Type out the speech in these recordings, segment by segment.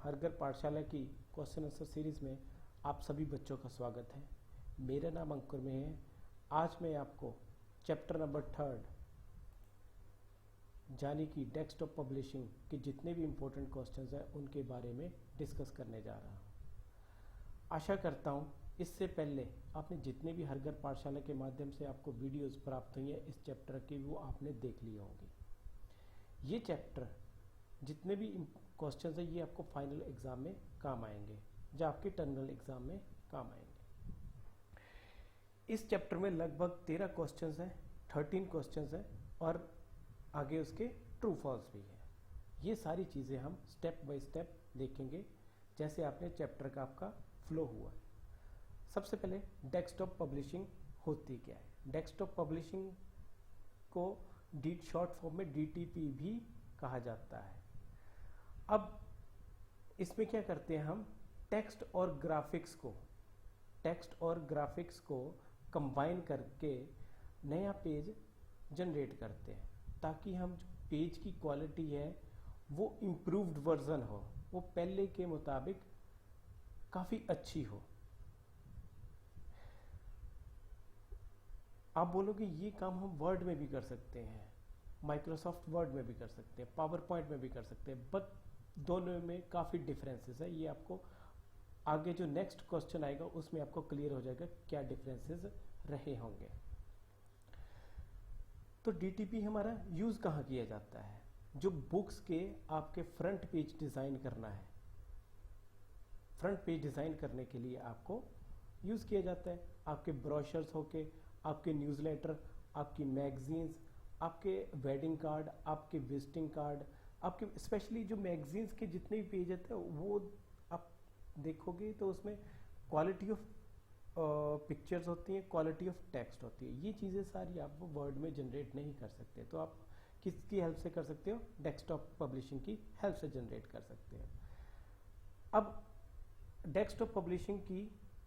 हर घर पाठशाला की क्वेश्चन आंसर सीरीज में आप सभी बच्चों का स्वागत है। मेरा नाम अंकुर में है। आज मैं आपको चैप्टर नंबर 3 यानी कि डेस्कटॉप पब्लिशिंग के जितने भी इम्पोर्टेंट क्वेश्चंस हैं उनके बारे में डिस्कस करने जा रहा हूँ। आशा करता हूँ इससे पहले आपने जितने भी हर घर पाठशाला के माध्यम से आपको वीडियोस प्राप्त हुई है इस चैप्टर की, वो आपने देख ली होंगी। ये चैप्टर जितने भी क्वेश्चंस हैं ये आपको फाइनल एग्जाम में काम आएंगे, जो आपके टर्मिनल एग्जाम में काम आएंगे। इस चैप्टर में लगभग 13 क्वेश्चंस हैं, 13 क्वेश्चंस हैं और आगे उसके ट्रू फॉल्स भी है। ये सारी चीज़ें हम स्टेप बाय स्टेप देखेंगे जैसे आपने चैप्टर का आपका फ्लो हुआ है। सबसे पहले डेस्कटॉप पब्लिशिंग होती क्या है। डेस्कटॉप पब्लिशिंग को शॉर्ट फॉर्म में डीटीपी भी कहा जाता है। अब इसमें क्या करते हैं हम टेक्स्ट और ग्राफिक्स को कंबाइन करके नया पेज जनरेट करते हैं ताकि हम जो पेज की क्वालिटी है वो इम्प्रूव्ड वर्जन हो, वो पहले के मुताबिक काफ़ी अच्छी हो। आप बोलोगे ये काम हम वर्ड में भी कर सकते हैं, माइक्रोसॉफ्ट वर्ड में भी कर सकते हैं, पावर पॉइंट में भी कर सकते हैं, बट दोनों में काफ़ी डिफरेंसेस है। ये आपको आगे जो नेक्स्ट क्वेश्चन आएगा उसमें आपको क्लियर हो जाएगा क्या डिफरेंसेस रहे होंगे। तो डीटीपी हमारा यूज़ कहाँ किया जाता है। जो बुक्स के आपके फ्रंट पेज डिज़ाइन करना है, फ्रंट पेज डिज़ाइन करने के लिए आपको यूज़ किया जाता है। आपके ब्रोशर्स होके, आपके न्यूज़लेटर, आपकी मैगजीन्स, आपके वेडिंग कार्ड, आपके विजिटिंग कार्ड, आपके स्पेशली जो मैगजीन्स के जितने भी पेज होते हैं वो आप देखोगे तो उसमें क्वालिटी ऑफ पिक्चर्स होती हैं, क्वालिटी ऑफ टेक्स्ट होती है। ये चीज़ें सारी आप वर्ड में जनरेट नहीं कर सकते, तो आप किसकी हेल्प से कर सकते हो, डेस्कटॉप पब्लिशिंग की हेल्प से जनरेट कर सकते हो। अब डेस्कटॉप पब्लिशिंग की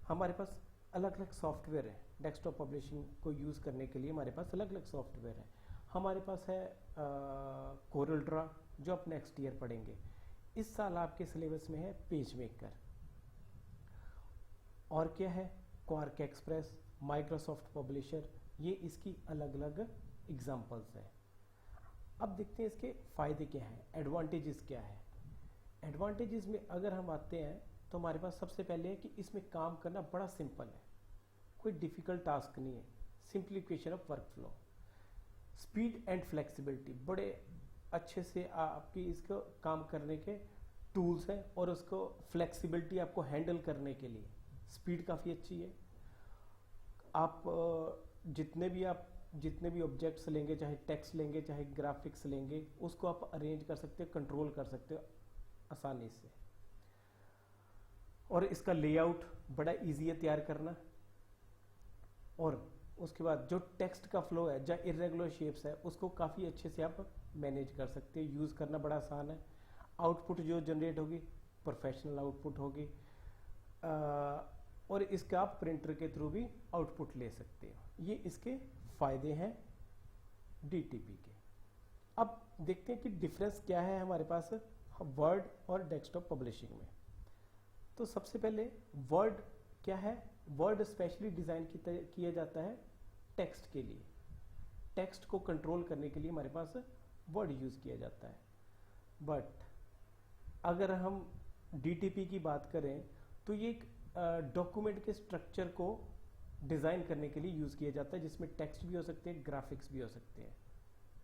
हमारे पास अलग अलग सॉफ्टवेयर है। डेस्कटॉप पब्लिशिंग को यूज़ करने के लिए हमारे पास अलग अलग सॉफ्टवेयर है। हमारे पास है कोरल ड्रा, जो आप नेक्स्ट ईयर पढ़ेंगे। इस साल आपके सिलेबस में है पेज मेकर। और क्या है, क्वार्क एक्सप्रेस, माइक्रोसॉफ्ट पब्लिशर। ये इसकी अलग अलग एग्जाम्पल्स हैं। अब देखते हैं इसके फ़ायदे क्या हैं, एडवांटेजेस क्या है। एडवांटेजेस में अगर हम आते हैं तो हमारे पास सबसे पहले है कि इसमें काम करना बड़ा सिंपल है, कोई डिफ़िकल्ट टास्क नहीं है। Simplification of work flow, speed and flexibility, बड़े अच्छे से आपकी इसको काम करने के टूल्स हैं और उसको फ्लेक्सिबिलिटी आपको हैंडल करने के लिए स्पीड काफ़ी अच्छी है। आप जितने भी ऑब्जेक्ट्स लेंगे, चाहे टेक्स्ट लेंगे चाहे ग्राफिक्स लेंगे, उसको आप अरेंज कर सकते हो, कंट्रोल कर सकते हो आसानी से। और इसका लेआउट बड़ा इजी है तैयार करना। और उसके बाद जो टेक्स्ट का फ्लो है, जो इरेगुलर शेप्स है, उसको काफ़ी अच्छे से आप मैनेज कर सकते हो, यूज़ करना बड़ा आसान है। आउटपुट जो जनरेट होगी प्रोफेशनल आउटपुट होगी, और इसका आप प्रिंटर के थ्रू भी आउटपुट ले सकते हो। ये इसके फायदे हैं डीटीपी के। अब देखते हैं कि डिफरेंस क्या है हमारे पास वर्ड और डेस्कटॉप पब्लिशिंग में। तो सबसे पहले वर्ड क्या है। वर्ड स्पेशली डिज़ाइन किया जाता है टेक्स्ट के लिए। टेक्स्ट को कंट्रोल करने के लिए हमारे पास वर्ड यूज़ किया जाता है। बट अगर हम डीटीपी की बात करें तो ये एक डॉक्यूमेंट के स्ट्रक्चर को डिज़ाइन करने के लिए यूज़ किया जाता है, जिसमें टेक्स्ट भी हो सकते हैं, ग्राफिक्स भी हो सकते हैं।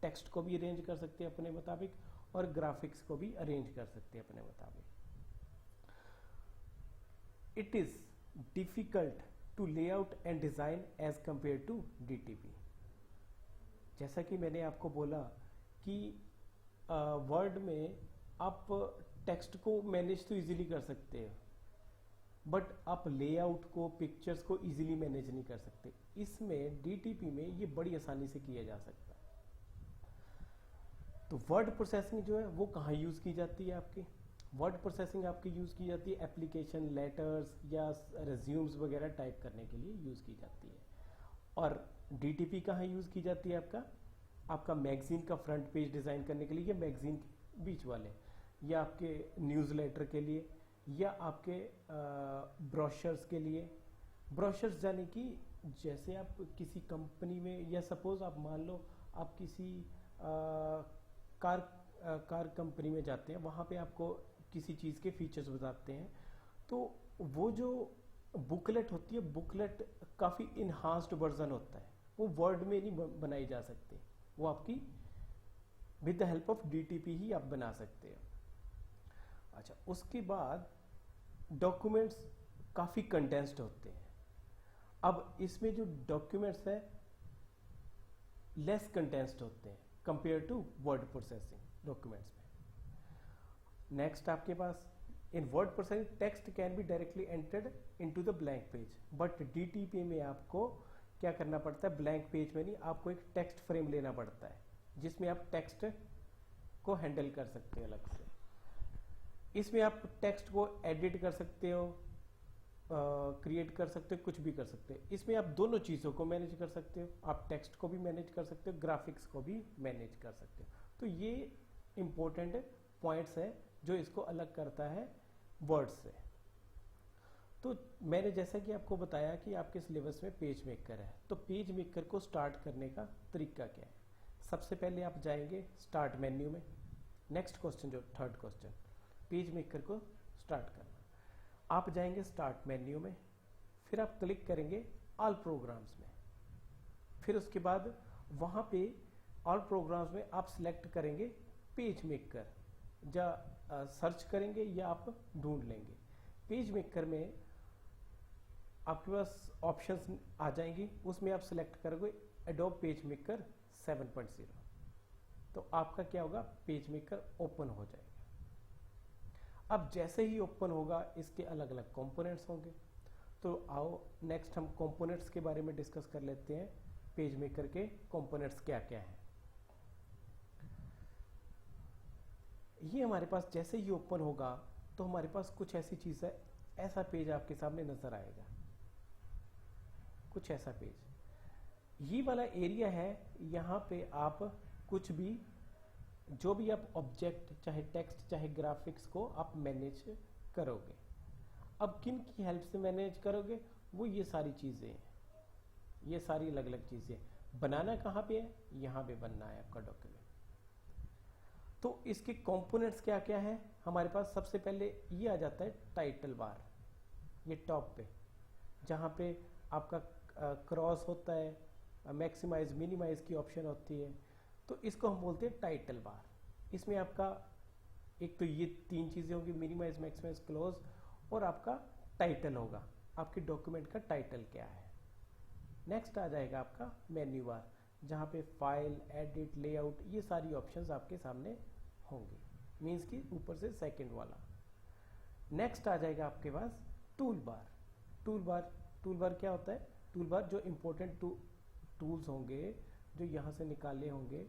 टेक्स्ट को भी अरेंज कर सकते हैं अपने मुताबिक और ग्राफिक्स को भी अरेंज कर सकते हैं अपने मुताबिक। It is difficult to layout and design as compare to DTP. जैसा कि मैंने आपको बोला कि वर्ड में आप टेक्स्ट को मैनेज तो इजीली कर सकते हो, बट आप लेआउट को, पिक्चर्स को इजीली मैनेज नहीं कर सकते। इसमें डीटीपी में ये बड़ी आसानी से किया जा सकता है। तो वर्ड प्रोसेसिंग जो है वो कहाँ यूज़ की जाती है आपकी। वर्ड प्रोसेसिंग आपकी यूज़ की जाती है एप्लीकेशन, लेटर्स या रेज्यूम्स वगैरह टाइप करने के लिए यूज़ की जाती है। और डीटीपी कहाँ यूज़ की जाती है आपका मैगजीन का फ्रंट पेज डिज़ाइन करने के लिए, या मैगजीन के बीच वाले या आपके न्यूज़लेटर के लिए, या आपके ब्रोशर्स के लिए। ब्रोशर्स यानी कि जैसे आप किसी कंपनी में, या सपोज आप मान लो आप किसी कार कंपनी में जाते हैं, वहाँ पे आपको किसी चीज़ के फीचर्स बताते हैं, तो वो जो बुकलेट होती है, बुकलेट काफ़ी इन्हांस्ड वर्जन होता है, वो वर्ड में नहीं बनाई जा सकती, वो आपकी with the help of DTP ही आप बना सकते हो। अच्छा, उसके बाद डॉक्यूमेंट्स काफ़ी कंडेंस्ड होते हैं। अब इसमें जो डॉक्यूमेंट्स है लेस कंडेंस्ड होते हैं compare to word processing documents में। नेक्स्ट आपके पास in word processing text can be directly entered into the blank page, but DTP में आपको क्या करना पड़ता है, ब्लैंक पेज में नहीं, आपको एक टेक्स्ट फ्रेम लेना पड़ता है जिसमें आप टेक्स्ट को हैंडल कर सकते हो अलग से। इसमें आप टेक्स्ट को एडिट कर सकते हो, क्रिएट कर सकते हो, कुछ भी कर सकते हो। इसमें आप दोनों चीज़ों को मैनेज कर सकते हो, आप टेक्स्ट को भी मैनेज कर सकते हो, ग्राफिक्स को भी मैनेज कर सकते हो। तो ये इंपॉर्टेंट पॉइंट्स है जो इसको अलग करता है वर्ड से। तो मैंने जैसा कि आपको बताया कि आपके सिलेबस में पेज मेकर है, तो पेज मेकर को स्टार्ट करने का तरीका क्या है। सबसे पहले आप जाएंगे स्टार्ट मेन्यू में। नेक्स्ट क्वेश्चन जो थर्ड क्वेश्चन, पेज मेकर को स्टार्ट करना। आप जाएंगे स्टार्ट मेन्यू में, फिर आप क्लिक करेंगे ऑल प्रोग्राम्स में, फिर उसके बाद वहाँ पे ऑल प्रोग्राम्स में आप सिलेक्ट करेंगे पेज मेकर, या सर्च करेंगे या आप ढूंढ लेंगे। पेज मेकर में आपके पास ऑप्शंस आ जाएंगी, उसमें आप सिलेक्ट करोगे एडोब पेज मेकर 7.0, तो आपका क्या होगा, पेज मेकर ओपन हो जाएगा। अब जैसे ही ओपन होगा इसके अलग अलग कंपोनेंट्स होंगे। तो आओ नेक्स्ट हम कंपोनेंट्स के बारे में डिस्कस कर लेते हैं, पेज मेकर के कंपोनेंट्स क्या क्या हैं। ये हमारे पास जैसे ही ओपन होगा तो हमारे पास कुछ ऐसी चीज है, ऐसा पेज आपके सामने नजर आएगा, कुछ ऐसा पेज। ये वाला एरिया है, यहाँ पे आप कुछ भी, जो भी आप ऑब्जेक्ट, चाहे टेक्स्ट चाहे ग्राफिक्स को आप मैनेज करोगे। अब किन की हेल्प से मैनेज करोगे, वो ये सारी चीजें हैं, ये सारी अलग अलग चीजें। बनाना कहाँ पे है, यहाँ पे बनना है आपका डॉक्यूमेंट। तो इसके कंपोनेंट्स क्या क्या है हमारे पास। सबसे पहले ये आ जाता है टाइटल बार, ये टॉप पे, जहाँ पे आपका क्रॉस होता है, मैक्सिमाइज मिनिमाइज की ऑप्शन होती है, तो इसको हम बोलते हैं टाइटल बार। इसमें आपका एक तो ये तीन चीजें होंगी, मिनिमाइज मैक्सिमाइज क्लोज, और आपका टाइटल होगा, आपके डॉक्यूमेंट का टाइटल क्या है। नेक्स्ट आ जाएगा आपका मेन्यू बार, जहाँ पे फाइल, एडिट, लेआउट, ये सारी ऑप्शंस आपके सामने होंगे, मीन्स कि ऊपर से सेकंड वाला। नेक्स्ट आ जाएगा आपके पास टूल बार। टूल बार क्या होता है, टूल बार जो इंपॉर्टेंट टूल्स होंगे जो यहाँ से निकाले होंगे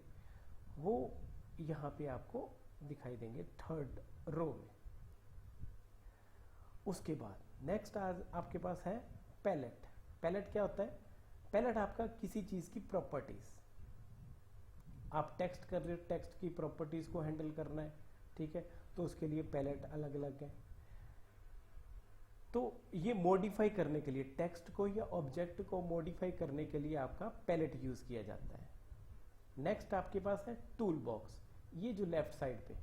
वो यहाँ पे आपको दिखाई देंगे थर्ड रो में। उसके बाद नेक्स्ट आपके पास है पैलेट। पैलेट क्या होता है, पैलेट आपका किसी चीज की प्रॉपर्टीज, आप टेक्स्ट कर रहे हो, टेक्स्ट की प्रॉपर्टीज को हैंडल करना है, ठीक है, तो उसके लिए पैलेट अलग अलग है। तो ये मॉडिफाई करने के लिए, टेक्स्ट को या ऑब्जेक्ट को मॉडिफाई करने के लिए आपका पैलेट यूज किया जाता है। नेक्स्ट आपके पास है टूल बॉक्स, ये जो लेफ्ट साइड पे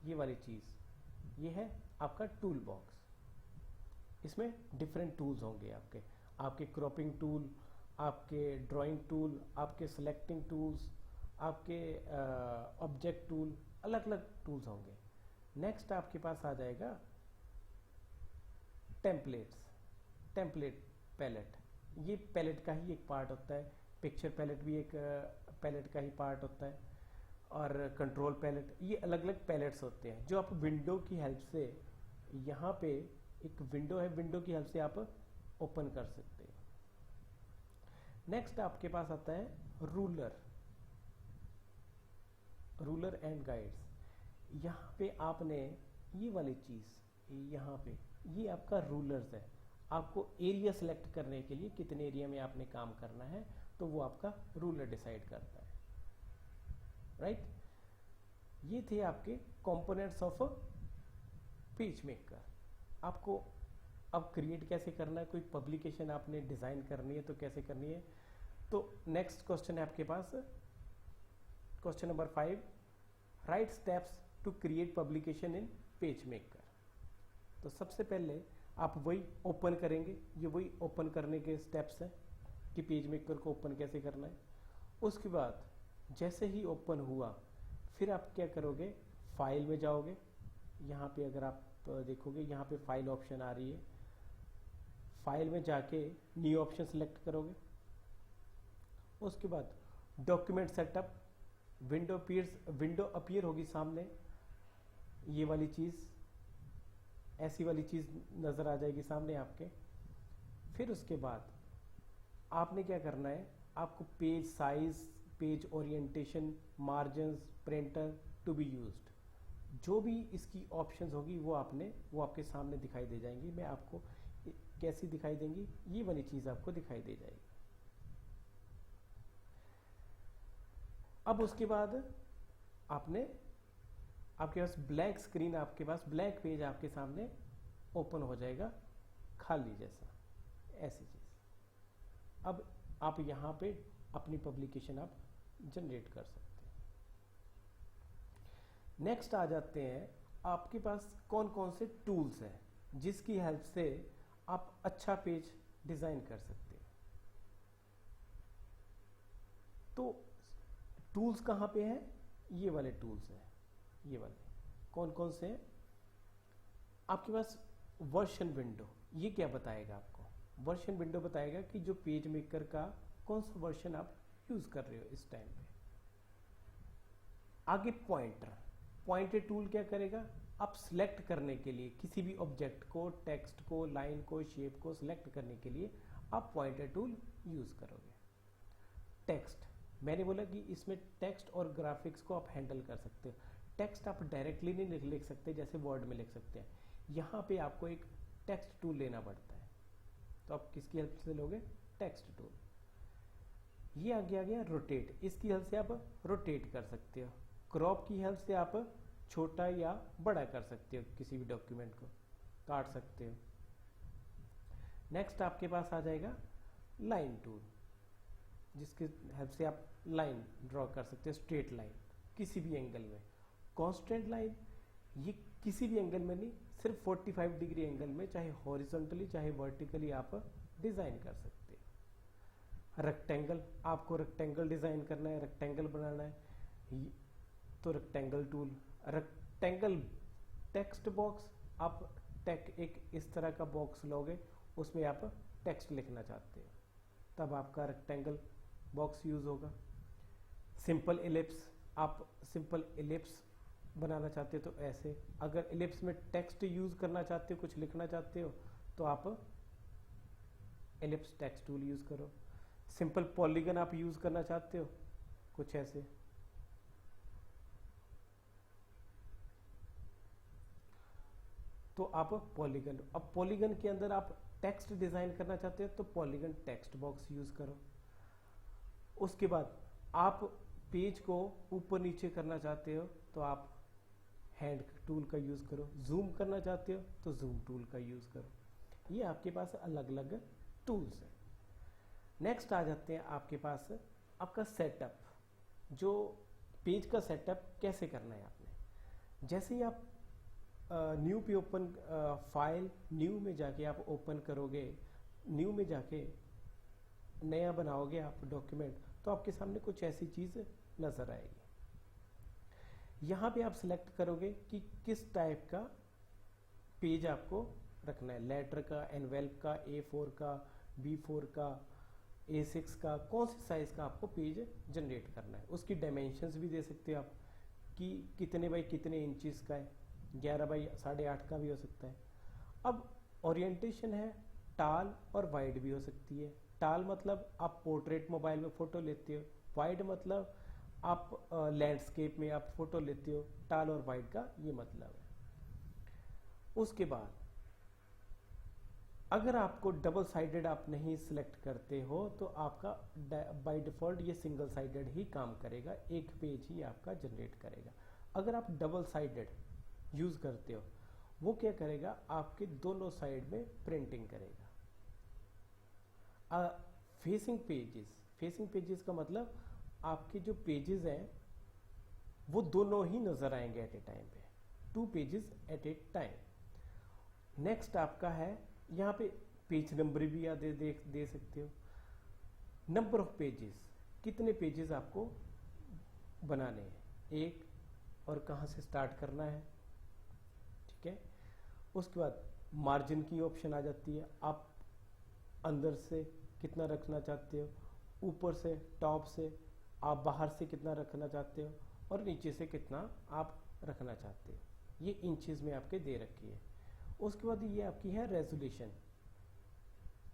ये वाली चीज, ये है आपका टूल बॉक्स। इसमें डिफरेंट टूल्स होंगे आपके क्रॉपिंग टूल, आपके ड्राइंग टूल, आपके सिलेक्टिंग टूल्स, आपके ऑब्जेक्ट टूल, अलग अलग टूल्स होंगे। नेक्स्ट आपके पास आ जाएगा टेम्पलेट पैलेट, ये पैलेट का ही एक पार्ट होता है। पिक्चर पैलेट भी एक पैलेट का ही पार्ट होता है, और कंट्रोल पैलेट, ये अलग अलग पैलेट्स होते हैं जो आप विंडो की हेल्प से, यहाँ पे एक विंडो है, विंडो की हेल्प से आप ओपन कर सकते हैं। नेक्स्ट आपके पास आता है रूलर एंड गाइड्स। यहाँ पे आपने ये वाली चीज, यहाँ पे ये आपका रूलर्स है, आपको एरिया सेलेक्ट करने के लिए कितने एरिया में आपने काम करना है, तो वो आपका रूलर डिसाइड करता है, राइट। ये थे आपके कंपोनेंट्स ऑफ पेज मेकर। आपको अब क्रिएट कैसे करना है, कोई पब्लिकेशन आपने डिजाइन करनी है तो कैसे करनी है। तो नेक्स्ट क्वेश्चन है आपके पास, question number 5, write steps to create publication in PageMaker. तो सबसे पहले आप वही ओपन करेंगे, ये वही ओपन करने के स्टेप्स हैं कि पेज मेकर को ओपन कैसे करना है। उसके बाद जैसे ही ओपन हुआ फिर आप क्या करोगे, फाइल में जाओगे। यहाँ पे अगर आप देखोगे यहाँ पे फाइल ऑप्शन आ रही है, फाइल में जाके न्यू ऑप्शन सेलेक्ट करोगे। उसके बाद डॉक्यूमेंट सेटअप, विंडो अपीयर होगी सामने, ये वाली चीज, ऐसी वाली चीज नजर आ जाएगी सामने आपके। फिर उसके बाद आपने क्या करना है, आपको page size, page orientation, margins, printer to be used, जो भी इसकी ऑप्शंस होगी वो आपके सामने दिखाई दे जाएंगी। मैं आपको कैसी दिखाई देंगी, ये वाली चीज आपको दिखाई दे जाएगी। अब उसके बाद आपके पास ब्लैंक स्क्रीन, आपके पास ब्लैंक पेज आपके सामने ओपन हो जाएगा, खाली जैसा, ऐसी चीज। अब आप यहां पे अपनी पब्लिकेशन आप जनरेट कर सकते हैं। नेक्स्ट आ जाते हैं, आपके पास कौन कौन से टूल्स हैं जिसकी हेल्प से आप अच्छा पेज डिजाइन कर सकते हैं। तो टूल्स कहां पे हैं, ये वाले टूल्स हैं, ये वाले कौन कौन से हैं। आपके पास वर्जन विंडो, ये क्या बताएगा आपको, वर्जन विंडो बताएगा कि जो पेज मेकर का कौन सा वर्जन आप यूज कर रहे हो इस टाइम पे। आगे पॉइंटर टूल क्या करेगा, आप सिलेक्ट करने के लिए किसी भी ऑब्जेक्ट को, टेक्स्ट को, लाइन को, शेप को सिलेक्ट करने के लिए आप पॉइंटर टूल यूज करोगे। टेक्स्ट, मैंने बोला कि इसमें टेक्स्ट और ग्राफिक्स को आप हैंडल कर सकते हो। टेक्स्ट आप डायरेक्टली नहीं लिख सकते जैसे वर्ड में लिख सकते हैं, यहाँ पे आपको एक टेक्स्ट टूल लेना पड़ता है। तो आप किसकी हेल्प से लोगे, टेक्स्ट टूल। ये आगे आ गया रोटेट, इसकी हेल्प से आप रोटेट कर सकते हो। क्रॉप की हेल्प से आप छोटा या बड़ा कर सकते हो, किसी भी डॉक्यूमेंट को काट सकते हो। नेक्स्ट आपके पास आ जाएगा लाइन टूल, जिसकी हेल्प से आप लाइन ड्रॉ कर सकते हो, स्ट्रेट लाइन किसी भी एंगल में। कॉन्स्टेंट लाइन, ये किसी भी एंगल में नहीं, सिर्फ 45 डिग्री एंगल में, चाहे हॉरिजॉन्टली चाहे वर्टिकली आप डिजाइन कर सकते हो। रेक्टेंगल, आपको रेक्टेंगल डिजाइन करना है, रेक्टेंगल बनाना है, तो rectangle tool. Rectangle text box, आप एक इस तरह का बॉक्स लोगे, उसमें आप टेक्स्ट लिखना चाहते हो, तब आपका रेक्टेंगल बॉक्स यूज होगा। सिंपल इलिप्स, आप सिंपल इलिप्स बनाना चाहते हो तो ऐसे। अगर इलिप्स में टेक्स्ट यूज करना चाहते हो, कुछ लिखना चाहते हो, तो आप इलिप्स टेक्स्ट टूल यूज करो। सिंपल पॉलीगन आप यूज करना चाहते हो, कुछ ऐसे। तो आप पॉलीगन, अब पॉलीगन के अंदर आप टेक्स्ट डिजाइन करना चाहते हो तो पॉलीगन टेक्स्ट बॉक्स यूज करो। उसके बाद आप पेज को ऊपर नीचे करना चाहते हो तो आप हैंड टूल का यूज करो। जूम करना चाहते हो तो जूम टूल का यूज करो। ये आपके पास अलग अलग टूल्स हैं। नेक्स्ट आ जाते हैं आपके पास आपका सेटअप, जो पेज का सेटअप कैसे करना है आपने। जैसे ही आप न्यू पे ओपन, फाइल न्यू में जाके आप ओपन करोगे, न्यू में जाके नया बनाओगे आप डॉक्यूमेंट, तो आपके सामने कुछ ऐसी चीज नजर आएगी। यहां पे आप सिलेक्ट करोगे कि किस टाइप का पेज आपको रखना है, लेटर का, एनवेल्प का, A4 का, B4 का, A6 का, कौन से साइज का आपको पेज जनरेट करना है। उसकी डायमेंशंस भी दे सकते हो आप कि कितने बाई कितने इंचेस का है, 11 बाई 8.5 का भी हो सकता है। अब ओरिएंटेशन है, टाल और वाइड भी हो सकती है। टाल मतलब आप पोर्ट्रेट मोबाइल में फोटो लेते हो, वाइड मतलब आप लैंडस्केप में आप फोटो लेते हो। टाल और वाइड का ये मतलब है। उसके बाद अगर आपको डबल साइडेड आप नहीं सिलेक्ट करते हो तो आपका बाय डिफॉल्ट ये सिंगल साइडेड ही काम करेगा, एक पेज ही आपका जनरेट करेगा। अगर आप डबल साइडेड यूज़ करते हो, वो क्या करेगा, आपके दोनों साइड में प्रिंटिंग करेगा। फेसिंग पेजेस का मतलब आपके जो पेजेस हैं वो दोनों ही नजर आएंगे एट ए टाइम पे, 2 pages at a time. Next आपका है यहाँ पे पेज नंबर भी आप दे सकते हो। नंबर ऑफ पेजेस, कितने पेजेस आपको बनाने हैं, एक, और कहाँ से स्टार्ट करना है, ठीक है। उसके बाद मार्जिन की ऑप्शन आ जाती है, आप अंदर से कितना रखना चाहते हो, ऊपर से टॉप से आप बाहर से कितना रखना चाहते हो, और नीचे से कितना आप रखना चाहते हो, ये इंचेस में आपके दे रखी है। उसके बाद ये आपकी है रेजोल्यूशन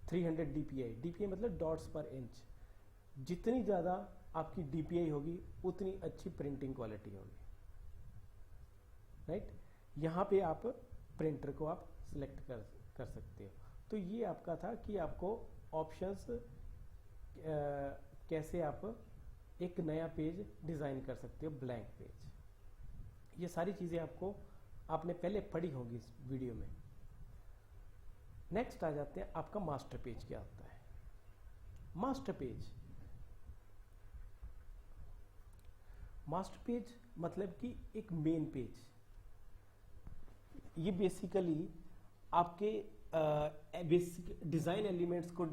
300 डीपीआई। डीपीआई मतलब डॉट्स पर इंच। जितनी ज़्यादा आपकी डीपीआई होगी उतनी अच्छी प्रिंटिंग क्वालिटी होगी, राइट। यहाँ पे आप प्रिंटर को आप सिलेक्ट कर सकते हो। तो ये आपका था कि आपको ऑप्शंस कैसे आप एक नया पेज डिज़ाइन कर सकते हो, ब्लैंक पेज। ये सारी चीज़ें आपने पहले पढ़ी होगी इस वीडियो में। नेक्स्ट आ जाते हैं, आपका मास्टर पेज क्या होता है। मास्टर पेज मतलब कि एक मेन पेज। ये बेसिकली आपके बेसिक डिज़ाइन एलिमेंट्स को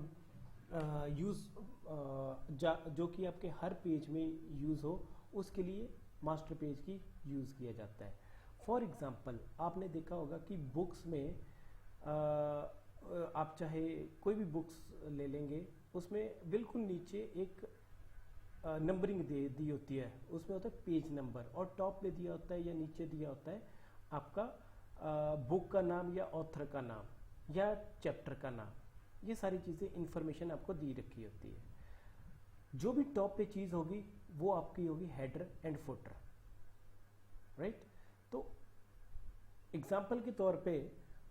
जो कि आपके हर पेज में यूज़ हो, उसके लिए मास्टर पेज की यूज़ किया जाता है। फॉर एग्जांपल आपने देखा होगा कि बुक्स में आप चाहे कोई भी बुक्स ले लेंगे, उसमें बिल्कुल नीचे एक नंबरिंग दी होती है, उसमें होता है पेज नंबर, और टॉप पे दिया होता है या नीचे दिया होता है आपका बुक का नाम या ऑथर का नाम या चैप्टर का नाम। ये सारी चीज़ें इंफॉर्मेशन आपको दी रखी होती है। जो भी टॉप पे चीज़ होगी वो आपकी होगी हेडर एंड फुटर, राइट। तो एग्जाम्पल के तौर पे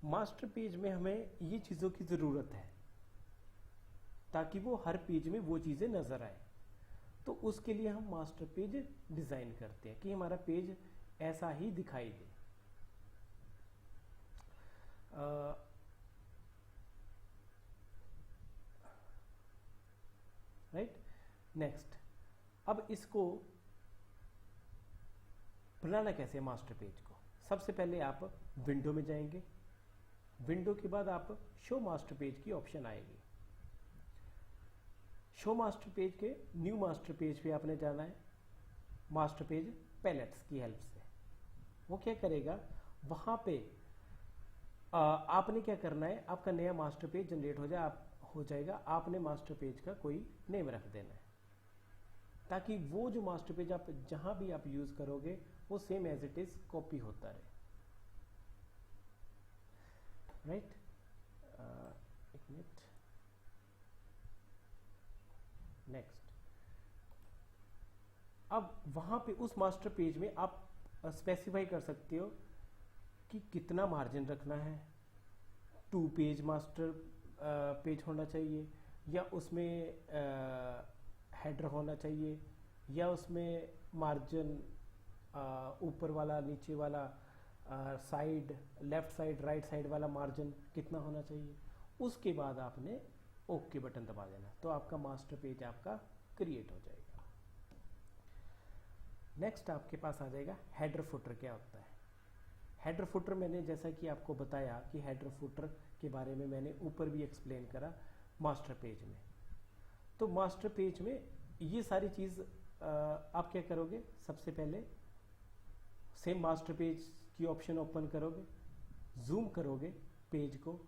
मास्टर पेज में हमें ये चीज़ों की ज़रूरत है ताकि वो हर पेज में वो चीज़ें नज़र आए। तो उसके लिए हम मास्टर पेज डिज़ाइन करते हैं कि हमारा पेज ऐसा ही दिखाई दे। राइट। नेक्स्ट, अब इसको बनाना कैसे मास्टर पेज को। सबसे पहले आप विंडो में जाएंगे, विंडो के बाद आप शो मास्टर पेज की ऑप्शन आएगी। शो मास्टर पेज के न्यू मास्टर पेज पे आपने जाना है, मास्टर पेज पैलेट्स की हेल्प से। वो क्या करेगा, वहां पे आपने क्या करना है, आपका नया मास्टर पेज जनरेट हो जाएगा। आपने मास्टर पेज का कोई नेम रख देना है ताकि वो जो मास्टर पेज आप जहां भी आप यूज करोगे वो same as it is copy होता रहे, राइट। एक मिनट। नेक्स्ट, अब वहां पे उस मास्टर पेज में आप स्पेसिफाई कर सकते हो कि कितना मार्जिन रखना है। 2 पेज मास्टर पेज होना चाहिए, या उसमें हेडर होना चाहिए, या उसमें मार्जिन ऊपर वाला नीचे वाला side, left side right side वाला मार्जिन कितना होना चाहिए। उसके बाद आपने ओके बटन दबा देना, तो आपका मास्टर पेज आपका क्रिएट हो जाएगा। नेक्स्ट आपके पास आ जाएगा हेडर फुटर क्या होता है। हेडर फुटर मैंने जैसा कि आपको बताया कि हेडर फुटर के बारे में मैंने ऊपर भी एक्सप्लेन करा मास्टर पेज में। तो मास्टर पेज में ये सारी चीज़ आप क्या करोगे, सबसे पहले सेम मास्टर पेज की ऑप्शन ओपन करोगे, जूम करोगे पेज को,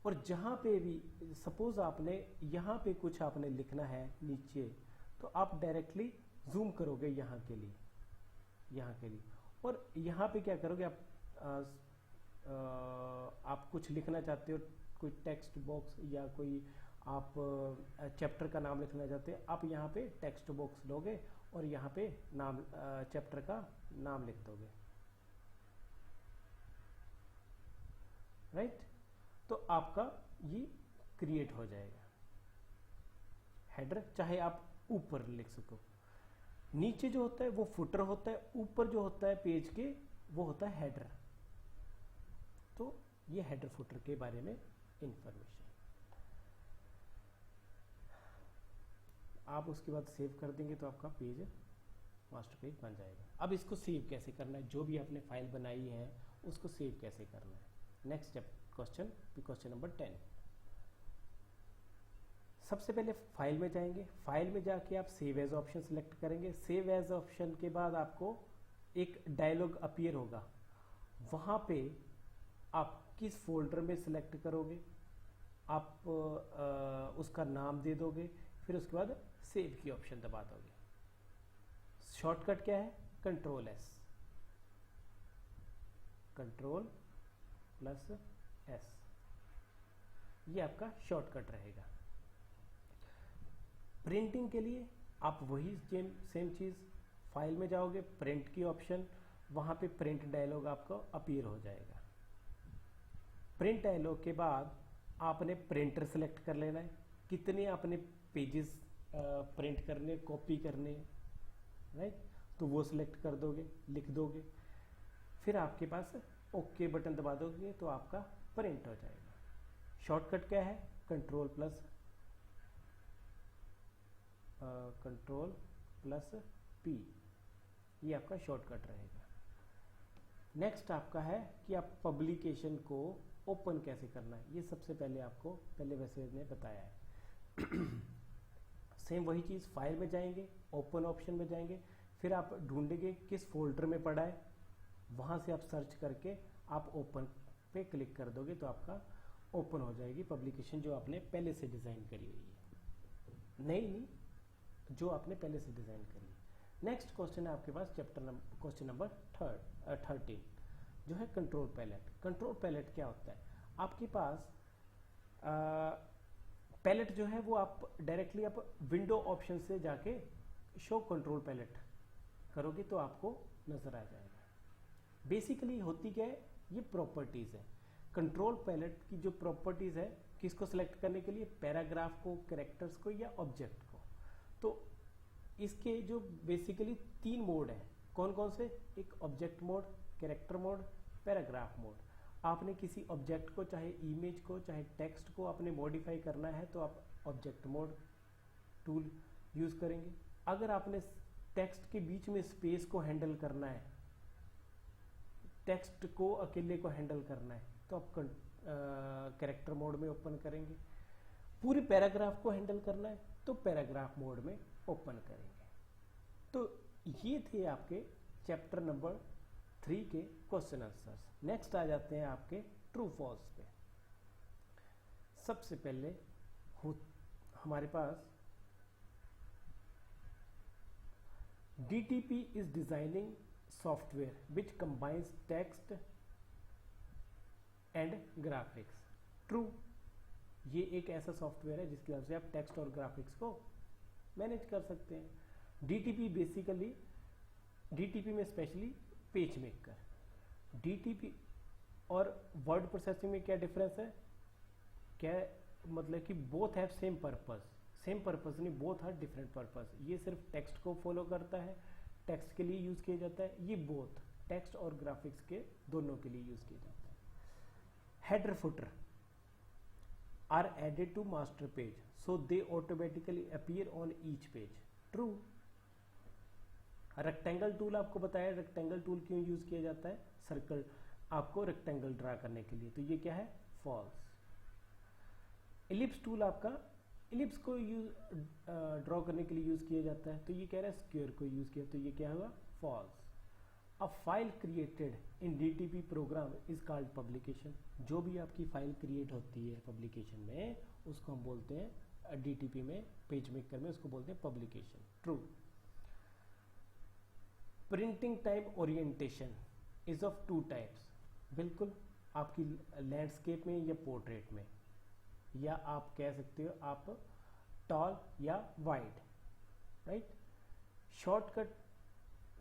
और जहाँ पे भी सपोज आपने यहाँ पे कुछ आपने लिखना है नीचे, तो आप डायरेक्टली जूम करोगे यहाँ के लिए, और यहाँ पे क्या करोगे, आप कुछ लिखना चाहते हो, कोई टेक्स्ट बॉक्स या कोई आप चैप्टर का नाम लिखना चाहते हो, आप यहाँ पे टेक्स्ट बॉक्स लोगे और यहाँ पे नाम चैप्टर का नाम लिख दोगे, राइट। तो आपका ये क्रिएट हो जाएगा हेडर, चाहे आप ऊपर लिख सको। नीचे जो होता है वो फुटर होता है, ऊपर जो होता है पेज के वो होता है हेडर। तो ये हेडर फुटर के बारे में इंफॉर्मेशन। आप उसके बाद सेव कर देंगे तो आपका पेज मास्टर पेज बन जाएगा। अब इसको सेव कैसे करना है, जो भी आपने फाइल बनाई है उसको सेव कैसे करना है। Next question number 10। सबसे पहले फाइल में जाएंगे, फाइल में जाके आप सेव एज ऑप्शन सेलेक्ट करेंगे। सेव एज ऑप्शन के बाद आपको एक डायलॉग अपीयर होगा, वहां पे आप किस फोल्डर में सिलेक्ट करोगे, आप उसका नाम दे दोगे, फिर उसके बाद सेव की ऑप्शन दबा दोगे। शॉर्टकट क्या है, control S, control plus S, ये आपका शॉर्टकट रहेगा। प्रिंटिंग के लिए आप वही सेम चीज, फाइल में जाओगे, प्रिंट की ऑप्शन, वहां पे प्रिंट डायलॉग आपको अपीयर हो जाएगा। प्रिंट डायलॉग के बाद आपने प्रिंटर सेलेक्ट कर लेना है, कितने आपने पेजेस प्रिंट करने, कॉपी करने, राइट, तो वो सिलेक्ट कर दोगे, लिख दोगे, फिर आपके पास ओके बटन दबा दोगे तो आपका प्रिंट हो जाएगा। शॉर्टकट क्या है, कंट्रोल प्लस पी, ये आपका शॉर्टकट रहेगा। नेक्स्ट आपका है कि आप पब्लिकेशन को ओपन कैसे करना है। ये सबसे पहले आपको वैसे ने बताया है। सेम वही चीज, फाइल में जाएंगे, ओपन ऑप्शन में जाएंगे, फिर आप ढूंढेंगे किस फोल्डर में पड़ा है, वहां से आप सर्च करके आप ओपन पे क्लिक कर दोगे तो आपका ओपन हो जाएगी पब्लिकेशन जो आपने पहले से डिजाइन करी हुई है, नहीं जो आपने पहले से डिजाइन करी है। नेक्स्ट क्वेश्चन है आपके पास क्वेश्चन नंबर 13 जो है कंट्रोल पैलेट। कंट्रोल पैलेट क्या होता है, आपके पास पैलेट जो है वो आप डायरेक्टली आप विंडो ऑप्शन से जाके शो कंट्रोल पैलेट करोगे तो आपको नजर आ जाएगा। बेसिकली होती क्या है, ये प्रॉपर्टीज है। कंट्रोल पैलेट की जो प्रॉपर्टीज है, किसको सिलेक्ट करने के लिए, पैराग्राफ को, कैरेक्टर्स को या ऑब्जेक्ट को। तो इसके जो बेसिकली 3 मोड है, कौन कौन से, एक object mode, character mode, paragraph mode. आपने किसी ऑब्जेक्ट को, चाहे इमेज को, चाहे टेक्स्ट को आपने मॉडिफाई करना है तो आप ऑब्जेक्ट मोड टूल यूज करेंगे। अगर आपने टेक्स्ट के बीच में स्पेस को हैंडल करना है, टेक्स्ट को अकेले को हैंडल करना है तो आप कैरेक्टर मोड में ओपन करेंगे। पूरी पैराग्राफ को हैंडल करना है तो पैराग्राफ मोड में ओपन करेंगे। तो ये थे आपके चैप्टर नंबर 3 के क्वेश्चन आंसर्स। नेक्स्ट आ जाते हैं आपके ट्रू फॉल्स पे। सबसे पहले हमारे पास DTP is designing software which combines text and graphics. True, ये एक ऐसा सॉफ्टवेयर है जिसकी वजह से आप टेक्स्ट और ग्राफिक्स को मैनेज कर सकते हैं। DTP में स्पेशली पेज मेकर। DTP और वर्ड प्रोसेसिंग में क्या डिफरेंस है, क्या मतलब कि बोथ हैव सेम पर्पस नहीं, बोथ आर डिफरेंट पर्पस। ये सिर्फ टेक्स्ट को फॉलो करता है, टेक्स्ट के लिए यूज किया जाता है, ये बोथ टेक्स्ट और ग्राफिक्स के दोनों के लिए यूज किया जाता है। Header footer are added to master page so they automatically appear on each page. True. Rectangle tool आपको बताया, रेक्टेंगल टूल क्यों यूज किया जाता है, सर्कल आपको रेक्टेंगल ड्रा करने के लिए, तो ये क्या है, फॉल्स। इलिप्स टूल आपका इलिप्स को ड्रॉ करने के लिए यूज किया जाता है, तो ये कह रहा है स्क्वायर को यूज किया, तो ये क्या हुआ, false. A file created in DTP program is called publication. जो भी आपकी फाइल क्रिएट होती है पब्लिकेशन में उसको हम बोलते हैं, DTP में पेज मेकर में उसको बोलते हैं publication. True. Printing type orientation is of 2 types. बिल्कुल, आपकी लैंडस्केप में या पोर्ट्रेट में, या आप कह सकते हो आप टॉल या वाइड, राइट। शॉर्टकट,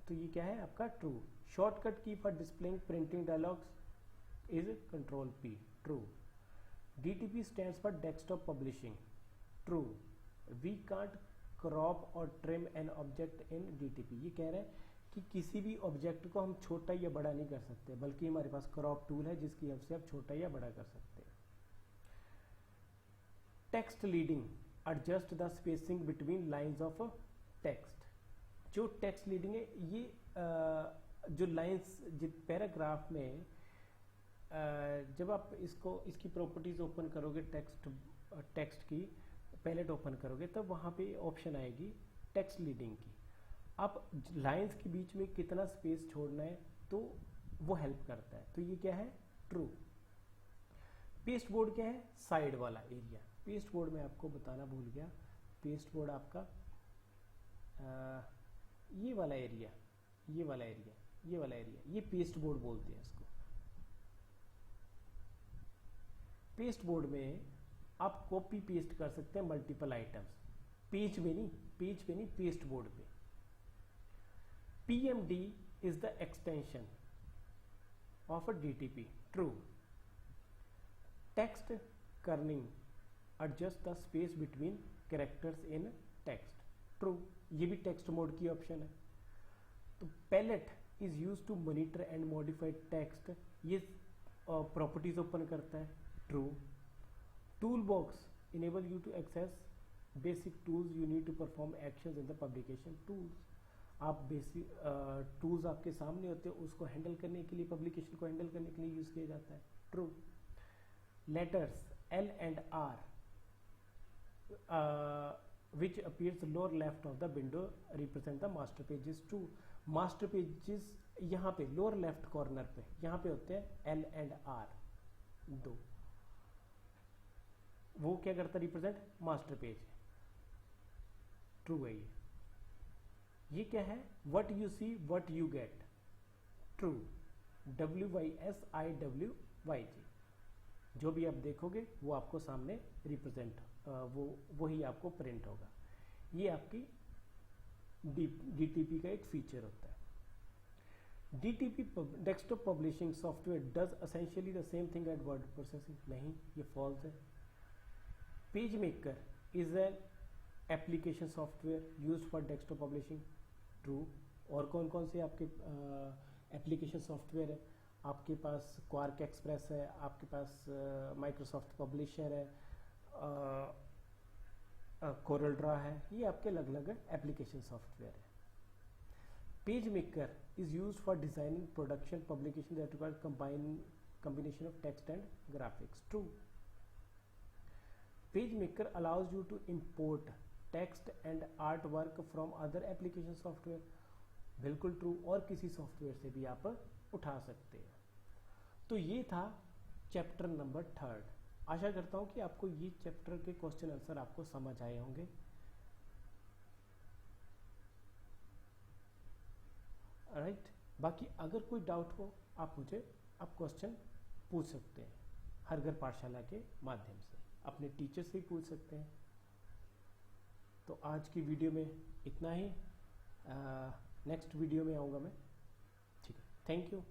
तो ये क्या है आपका ट्रू। शॉर्टकट की for displaying printing dialogs is control P। True. DTP stands for desktop publishing. True. We can't crop और trim an object in DTP. ये कह रहे हैं कि किसी भी ऑब्जेक्ट को हम छोटा या बड़ा नहीं कर सकते, बल्कि हमारे पास क्रॉप टूल है जिसकी हेल्प से आप छोटा या बड़ा कर सकते हैं। Text leading adjust the spacing between lines of text. जो टेक्स्ट लीडिंग है ये जो लाइंस पैराग्राफ में जब आप इसकी प्रॉपर्टीज ओपन करोगे, टेक्स्ट की पैलेट ओपन करोगे, तब वहाँ पे ऑप्शन आएगी टेक्स्ट लीडिंग की। आप लाइंस के बीच में कितना स्पेस छोड़ना है तो वो हेल्प करता है। तो ये क्या है? ट्रू। पेस्ट बोर्ड क्या है? साइड वाला एरिया। पेस्ट बोर्ड में आपको बताना भूल गया, पेस्ट बोर्ड आपका ये वाला एरिया, ये वाला एरिया, ये वाला एरिया, ये पेस्ट बोर्ड बोलते हैं इसको। पेस्ट बोर्ड में आप कॉपी पेस्ट कर सकते हैं मल्टीपल आइटम्स, पेज पे नहीं, पेस्ट बोर्ड पे। PMD is the extension of a DTP. True. Text kerning adjust the space between characters in text. True. ये भी टेक्स्ट मोड की ऑप्शन है। तो palette is use to monitor and modify text, ये properties open करता है। True. Tool box enable you to access basic tools you need to perform actions in the publication tools. आप basic tools आपके सामने होते हैं, उसको हैंडल करने के लिए, पब्लिकेशन को हैंडल करने के लिए यूज किया जाता है। True. Letters L and R which appears lower left of the window represent the master pages. True. Master pages यहाँ पे लोअर लेफ्ट कॉर्नर पे यहाँ पे होते हैं L and R दो, वो क्या करता है? Represent master page. ट्रू है ये क्या है? What you see what you get. True. WYSIWYG, जो भी आप देखोगे वो आपको सामने रिप्रेजेंट वही आपको प्रिंट होगा। ये आपकी DTP का एक फीचर होता है। DTP desktop publishing software does essentially the same thing at word processing. नहीं, ये फॉल्स है। Page maker is an application software used for desktop publishing. True. और कौन कौन से आपके एप्लीकेशन सॉफ्टवेयर है? आपके पास क्वार्क एक्सप्रेस है, आपके पास माइक्रोसॉफ्ट पब्लिशर है, कोरल ड्रा है, ये आपके अलग अलग एप्लीकेशन सॉफ्टवेयर है। Page maker is used for designing production publication that requires combination of text and graphics. True. PageMaker allows you to import text and artwork from other application software. बिल्कुल true. और किसी software से भी आप उठा सकते हैं। तो ये था चैप्टर नंबर 3। आशा करता हूँ कि आपको ये चैप्टर के क्वेश्चन आंसर आपको समझ आए होंगे। राइट। बाकी अगर कोई डाउट हो आप क्वेश्चन पूछ सकते हैं हर घर पाठशाला के माध्यम से, अपने टीचर से ही पूछ सकते हैं। तो आज की वीडियो में इतना ही। नेक्स्ट वीडियो में आऊँगा मैं। ठीक है, थैंक यू।